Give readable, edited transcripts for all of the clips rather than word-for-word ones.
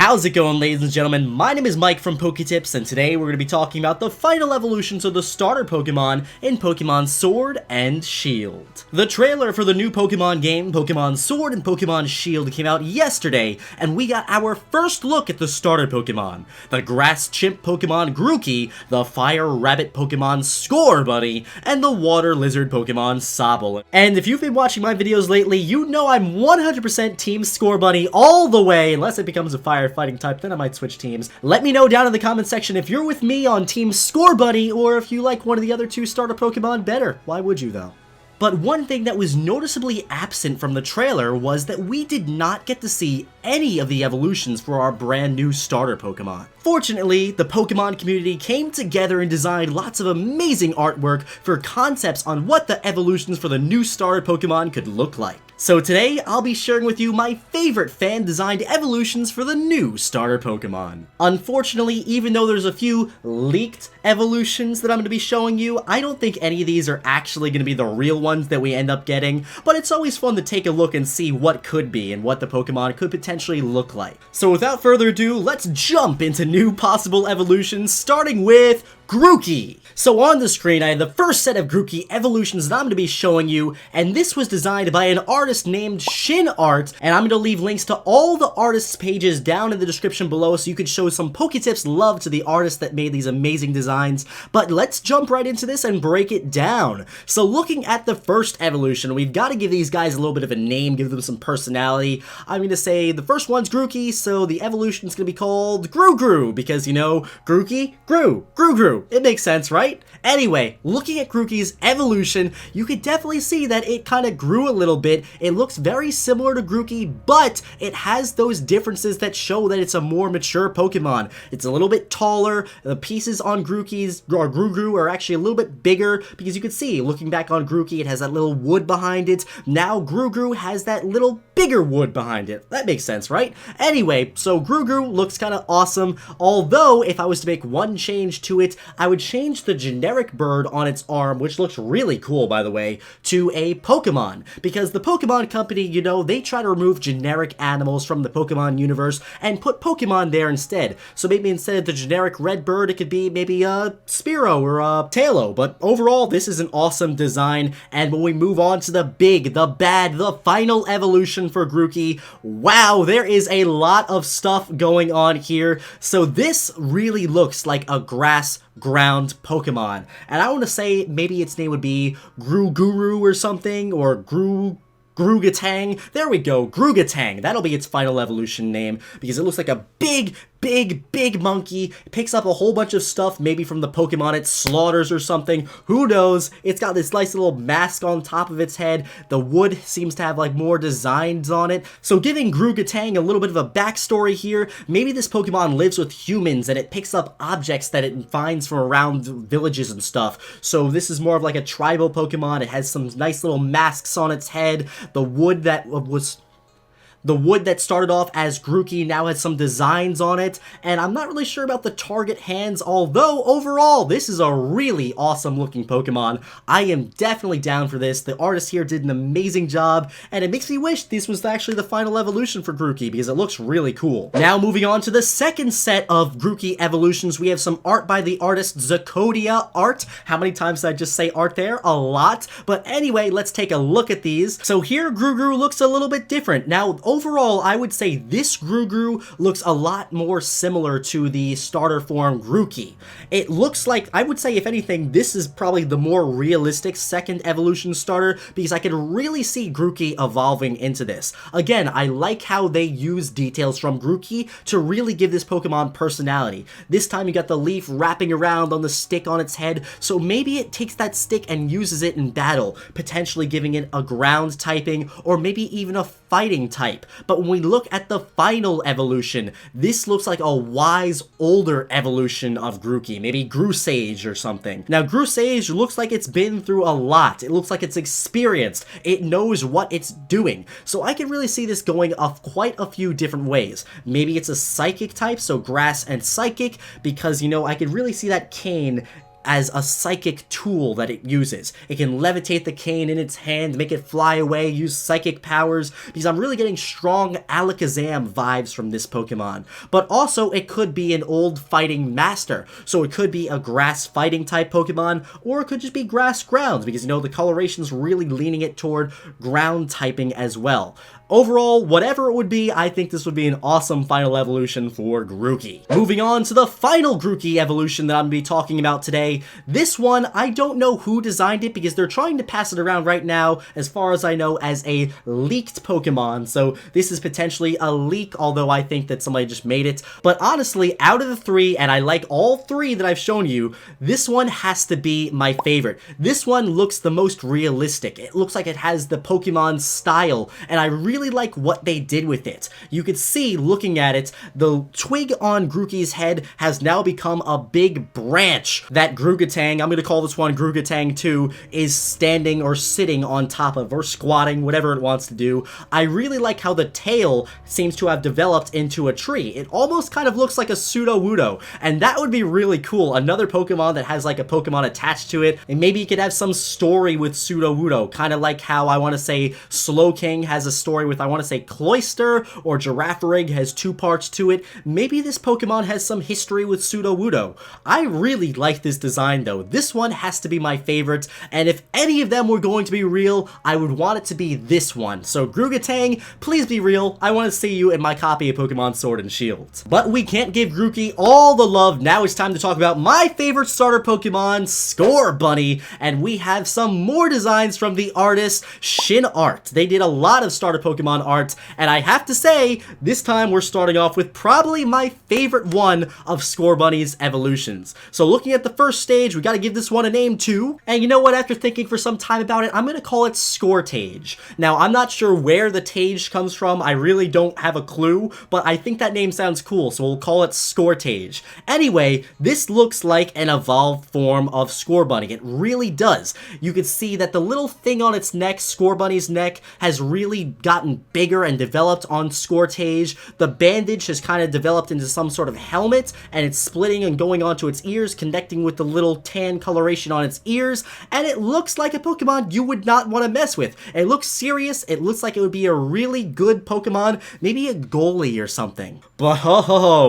How's it going, ladies and gentlemen? My name is Mike from PokeTips, and today we're going to be talking about the final evolutions of the starter Pokemon in Pokemon Sword and Shield. The trailer for the new Pokemon game, Pokemon Sword and Pokemon Shield, came out yesterday, and we got our first look at the starter Pokemon. The Grass Chimp Pokemon Grookey, the Fire Rabit Pokemon Scorbunny, and the Water Lizard Pokemon Sobble. And if you've been watching my videos lately, you know I'm 100% Team Scorbunny all the way, unless it becomes a fire fighting type, then I might switch teams. Let me know down in the comment section if you're with me on Team Scorbunny or if you like one of the other two starter Pokemon better. Why would you though? But one thing that was noticeably absent from the trailer was that we did not get to see any of the evolutions for our brand new starter Pokemon. Fortunately, the Pokemon community came together and designed lots of amazing artwork for concepts on what the evolutions for the new starter Pokemon could look like. So today, I'll be sharing with you my favorite fan-designed evolutions for the new starter Pokemon. Unfortunately, even though there's a few leaked evolutions that I'm going to be showing you, I don't think any of these are actually going to be the real ones that we end up getting, but it's always fun to take a look and see what could be and what the Pokemon could potentially look like. So without further ado, let's jump into new possible evolutions, starting with Grookey. So on the screen, I have the first set of Grookey evolutions that I'm going to be showing you, and this was designed by an artist named Shin Art, and I'm going to leave links to all the artists' pages down in the description below so you can show some PokeTips love to the artist that made these amazing designs. But let's jump right into this and break it down. So looking at the first evolution, we've got to give these guys a little bit of a name, give them some personality. I'm going to say the first one's Grookey, so the evolution's going to be called Gru, because, you know, Grookey, Gru. It makes sense, right? Anyway, looking at Grookey's evolution, you could definitely see that it kind of grew a little bit. It looks very similar to Grookey, but it has those differences that show that it's a more mature Pokemon. It's a little bit taller. The pieces on Grookey's, or Gru, are actually a little bit bigger, because you can see, looking back on Grookey, it has that little wood behind it. Now Gru has that little bigger wood behind it. That makes sense, right? Anyway, so Gru looks kind of awesome, although if I was to make one change to it, I would change the generic bird on its arm, which looks really cool, by the way, to a Pokemon. Because the Pokemon company, you know, they try to remove generic animals from the Pokemon universe and put Pokemon there instead. So maybe instead of the generic red bird, it could be maybe a Spearow or a Tailo. But overall, this is an awesome design. And when we move on to the big, the bad, the final evolution for Grookey, wow, there is a lot of stuff going on here. So this really looks like a grass ground Pokemon, and I want to say maybe its name would be Guru or something, or Grugatang. There we go, Grugatang. That'll be its final evolution name, because it looks like a big monkey. It picks up a whole bunch of stuff, maybe from the Pokemon it slaughters or something. Who knows? It's got this nice little mask on top of its head. The wood seems to have like more designs on it. So giving Grugatang a little bit of a backstory here, maybe this Pokemon lives with humans and it picks up objects that it finds from around villages and stuff. So this is more of like a tribal Pokemon. It has some nice little masks on its head. The wood that started off as Grookey now has some designs on it, and I'm not really sure about the target hands, although overall, this is a really awesome looking Pokemon. I am definitely down for this. The artist here did an amazing job, and it makes me wish this was actually the final evolution for Grookey, because it looks really cool. Now moving on to the second set of Grookey evolutions, we have some art by the artist Zakodia Art. How many times did I just say art there? A lot. But anyway, let's take a look at these. So here, Gru looks a little bit different. Now, overall, I would say this Gru looks a lot more similar to the starter form Grookey. It looks like, I would say if anything, this is probably the more realistic second evolution starter, because I could really see Grookey evolving into this. Again, I like how they use details from Grookey to really give this Pokemon personality. This time you got the leaf wrapping around on the stick on its head, so maybe it takes that stick and uses it in battle, potentially giving it a ground typing, or maybe even a fighting type. But when we look at the final evolution, this looks like a wise, older evolution of Grookey, maybe Grusage or something. Now, Grusage looks like it's been through a lot. It looks like it's experienced. It knows what it's doing. So I can really see this going off quite a few different ways. Maybe it's a psychic type, so grass and psychic, because, you know, I could really see that cane as a psychic tool that it uses. It can levitate the cane in its hand, make it fly away, use psychic powers, because I'm really getting strong Alakazam vibes from this Pokemon. But also, it could be an old fighting master, so it could be a grass fighting type Pokemon, or it could just be grass grounds, because, you know, the coloration's really leaning it toward ground typing as well. Overall, whatever it would be, I think this would be an awesome final evolution for Grookey. Moving on to the final Grookey evolution that I'm going to be talking about today. This one, I don't know who designed it because they're trying to pass it around right now, as far as I know, as a leaked Pokemon. So this is potentially a leak, although I think that somebody just made it. But honestly, out of the three, and I like all three that I've shown you, this one has to be my favorite. This one looks the most realistic. It looks like it has the Pokemon style, and I really like what they did with it. You could see, looking at it, the twig on Grookey's head has now become a big branch that Groogatang, I'm going to call this one Groogatang 2, is standing or sitting on top of, or squatting, whatever it wants to do. I really like how the tail seems to have developed into a tree. It almost kind of looks like a Sudowoodo, and that would be really cool. Another Pokemon that has like a Pokemon attached to it, and maybe you could have some story with Sudowoodo, kind of like how I want to say Slowking has a story with, I want to say, Cloyster, or Girafarig has two parts to it. Maybe this Pokemon has some history with Sudowoodo. I really like this design though. This one has to be my favorite, and if any of them were going to be real, I would want it to be this one. So Groogatang, please be real. I want to see you in my copy of Pokemon Sword and Shield. But we can't give Grookey all the love. Now it's time to talk about my favorite starter Pokemon, Scorbunny, and we have some more designs from the artist Shin Art. They did a lot of starter Pokemon art, and I have to say, this time we're starting off with probably my favorite one of Scorbunny's evolutions. So looking at the first stage, we gotta give this one a name too, and you know what, after thinking for some time about it, I'm gonna call it Scortage. Now, I'm not sure where the Tage comes from, I really don't have a clue, but I think that name sounds cool, so we'll call it Scortage. Anyway, this looks like an evolved form of Scorbunny. It really does. You can see that the little thing on its neck, Scorbunny's neck, has really gotten bigger and developed on Scortage. The bandage has kind of developed into some sort of helmet, and it's splitting and going onto its ears, connecting with the little tan coloration on its ears, and it looks like a Pokemon you would not want to mess with. It looks serious, it looks like it would be a really good Pokemon, maybe a goalie or something. But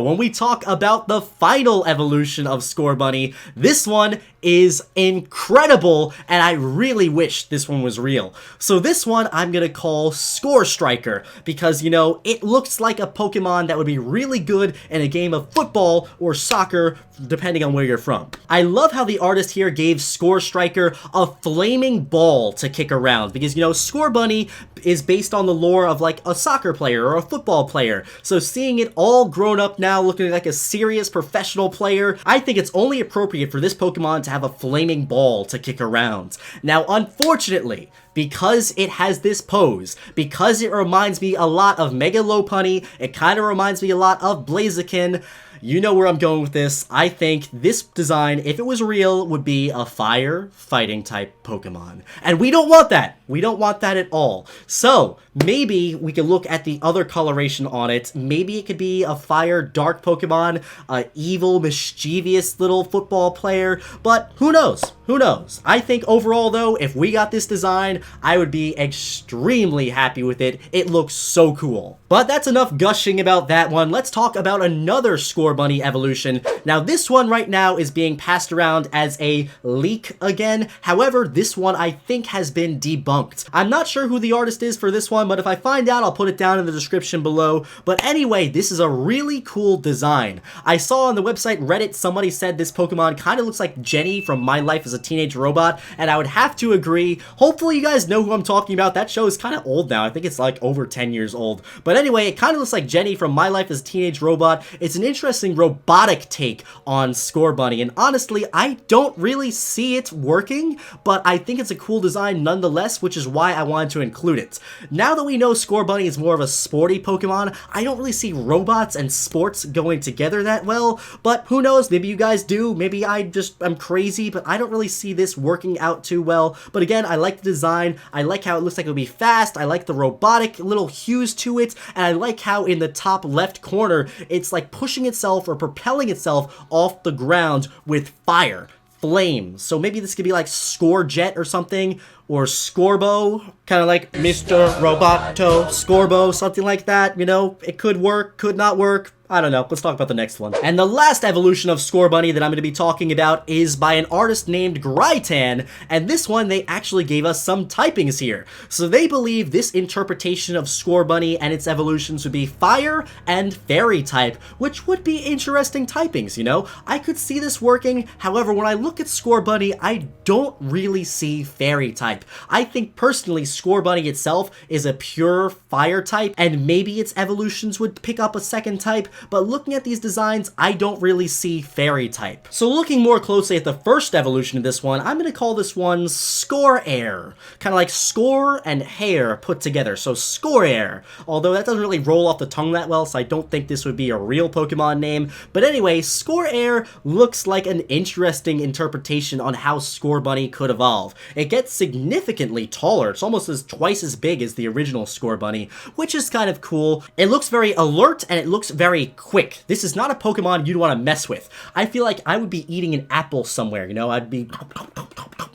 when we talk about the final evolution of Scorbunny, this one is incredible, and I really wish this one was real. So this one I'm gonna call Score Striker, because, you know, it looks like a Pokemon that would be really good in a game of football or soccer, depending on where you're from. I love how the artist here gave Score Striker a flaming ball to kick around, because, you know, Scorbunny is based on the lore of like a soccer player or a football player, so seeing it all grown up now, looking like a serious professional player, I think it's only appropriate for this Pokemon to have a flaming ball to kick around. Now, unfortunately, because it has this pose, because it reminds me a lot of Mega Lopunny, it kind of reminds me a lot of Blaziken, you know where I'm going with this. I think this design, if it was real, would be a fire fighting type Pokemon. And we don't want that. We don't want that at all. So maybe we can look at the other coloration on it. Maybe it could be a fire dark Pokemon, a evil, mischievous little football player, but who knows? Who knows? I think overall though, if we got this design, I would be extremely happy with it. It looks so cool. But that's enough gushing about that one. Let's talk about another Scorbunny evolution. Now this one right now is being passed around as a leak again. However, this one I think has been debunked. I'm not sure who the artist is for this one, but if I find out, I'll put it down in the description below. But anyway, this is a really cool design. I saw on the website Reddit, somebody said this Pokemon kind of looks like Jenny from My Life as a Teenage Robot, and I would have to agree. Hopefully you guys know who I'm talking about. That show is kind of old now. I think it's like over 10 years old. But anyway, it kind of looks like Jenny from My Life as a Teenage Robot. It's an interesting robotic take on Scorbunny, and honestly, I don't really see it working, but I think it's a cool design nonetheless, which is why I wanted to include it. Now that we know Scorbunny is more of a sporty Pokemon, I don't really see robots and sports going together that well, but who knows, maybe you guys do, maybe I'm crazy, but I don't really see this working out too well. But again, I like the design, I like how it looks like it'll be fast, I like the robotic little hues to it, and I like how in the top left corner, it's like pushing itself or propelling itself off the ground with fire. flames. So maybe this could be like Scourjet or something, or Scorbo, kind of like Mr. Roboto, Scorbo, something like that. You know, it could work, could not work. I don't know. Let's talk about the next one. And the last evolution of Scorbunny that I'm going to be talking about is by an artist named Grytan, and this one they actually gave us some typings here. So they believe this interpretation of Scorbunny and its evolutions would be fire and fairy type, which would be interesting typings, you know? I could see this working. However, when I look at Scorbunny, I don't really see fairy type. I think personally Scorbunny itself is a pure fire type, and maybe its evolutions would pick up a second type, but looking at these designs, I don't really see fairy type. So looking more closely at the first evolution of this one, I'm going to call this one Scorair. Kind of like score and hair put together, so Scorair. Although that doesn't really roll off the tongue that well, so I don't think this would be a real Pokemon name. But anyway, Scorair looks like an interesting interpretation on how Scorbunny could evolve. It gets significantly taller. It's almost twice as big as the original Scorbunny, which is kind of cool. It looks very alert, and it looks very quick. This is not a Pokemon you'd want to mess with. I feel like I would be eating an apple somewhere, you know? I'd be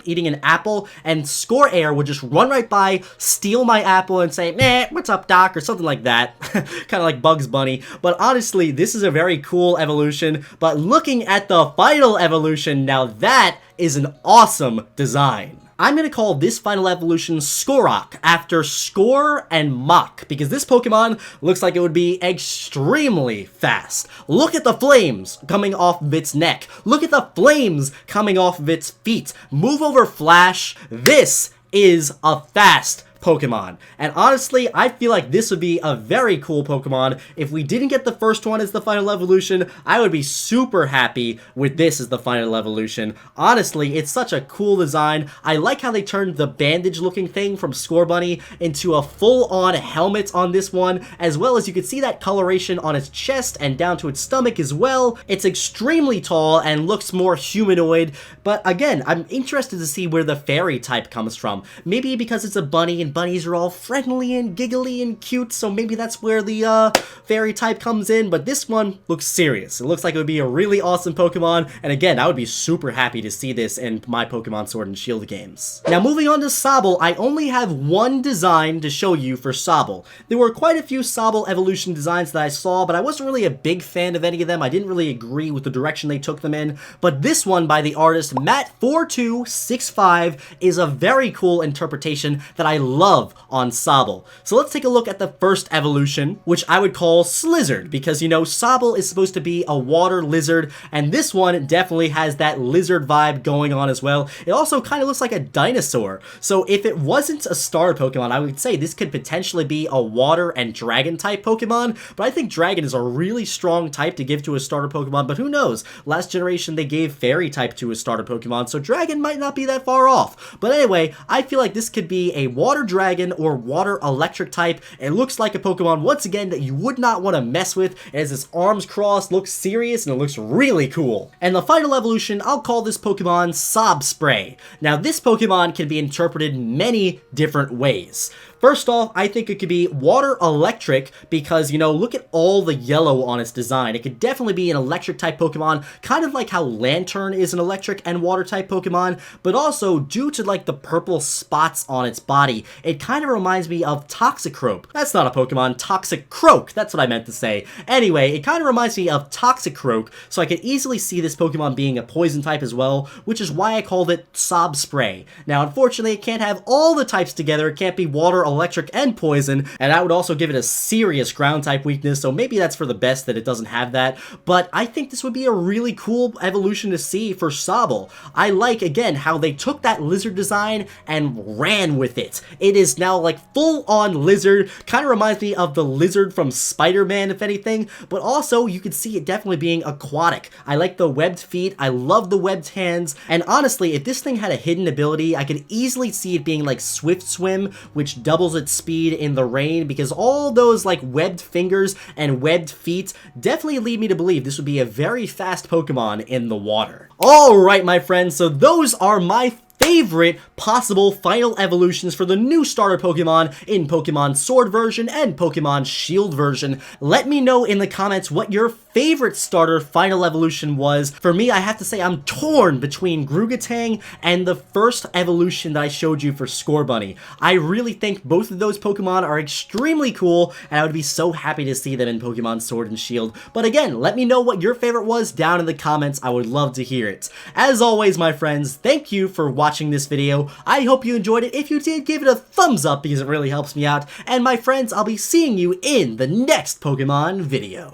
eating an apple, and Scorair would just run right by, steal my apple, and say, meh, what's up, Doc? Or something like that. Kind of like Bugs Bunny. But honestly, this is a very cool evolution. But looking at the final evolution, now that is an awesome design. I'm going to call this final evolution Skorok, after Score and Mach, because this Pokemon looks like it would be extremely fast. Look at the flames coming off of its neck. Look at the flames coming off of its feet. Move over, Flash. This is a fast Pokemon. And honestly, I feel like this would be a very cool Pokemon. If we didn't get the first one as the final evolution, I would be super happy with this as the final evolution. Honestly, it's such a cool design. I like how they turned the bandage looking thing from Scorbunny into a full-on helmet on this one, as well as you can see that coloration on its chest and down to its stomach as well. It's extremely tall and looks more humanoid, but again, I'm interested to see where the fairy type comes from. Maybe because it's a bunny and bunnies are all friendly and giggly and cute, so maybe that's where the fairy type comes in, but this one looks serious. It looks like it would be a really awesome Pokemon, and again, I would be super happy to see this in my Pokemon Sword and Shield games. Now, moving on to Sobble, I only have one design to show you for Sobble. There were quite a few Sobble evolution designs that I saw, but I wasn't really a big fan of any of them. I didn't really agree with the direction they took them in, but this one by the artist Matt4265 is a very cool interpretation that I love on Sobble. So let's take a look at the first evolution, which I would call Slizzard, because, you know, Sobble is supposed to be a water lizard, and this one definitely has that lizard vibe going on as well. It also kind of looks like a dinosaur. So if it wasn't a starter Pokemon, I would say this could potentially be a water and dragon type Pokemon, but I think dragon is a really strong type to give to a starter Pokemon, but who knows? Last generation they gave fairy type to a starter Pokemon, so dragon might not be that far off. But anyway, I feel like this could be a water dragon or water electric type. It looks like a Pokemon, once again, that you would not want to mess with. It has its arms crossed, looks serious, and it looks really cool. And the final evolution, I'll call this Pokemon Sobspray. Now, this Pokemon can be interpreted many different ways. First off, I think it could be water electric because, you know, look at all the yellow on its design. It could definitely be an electric type Pokemon, kind of like how Lantern is an electric and water type Pokemon, but also due to like the purple spots on its body, it kind of reminds me of Toxicroak. That's not a Pokemon, Toxicroak, that's what I meant to say. Anyway, it kind of reminds me of Toxicroak, so I could easily see this Pokemon being a poison type as well, which is why I called it Sobspray. Now, unfortunately, it can't have all the types together. It can't be water, electric, and poison, and that would also give it a serious ground type weakness, so maybe that's for the best that it doesn't have that, but I think this would be a really cool evolution to see for Sobble. I like, again, how they took that lizard design and ran with it. It is now like full-on lizard, kind of reminds me of the lizard from Spider-Man, if anything, but also you could see it definitely being aquatic. I like the webbed feet, I love the webbed hands, and honestly, if this thing had a hidden ability, I could easily see it being like Swift Swim, which doubles its speed in the rain, because all those like webbed fingers and webbed feet definitely lead me to believe this would be a very fast Pokemon in the water. Alright, my friends, so those are my favorite possible final evolutions for the new starter Pokemon in Pokemon Sword version and Pokemon Shield version. Let me know in the comments what your favorite starter final evolution was. For me, I have to say I'm torn between Grookey and the first evolution that I showed you for Scorbunny. I really think both of those Pokemon are extremely cool, and I would be so happy to see them in Pokemon Sword and Shield. But again, let me know what your favorite was down in the comments. I would love to hear it. As always, my friends, thank you for watching this video. I hope you enjoyed it. If you did, give it a thumbs up because it really helps me out. And my friends, I'll be seeing you in the next Pokemon video.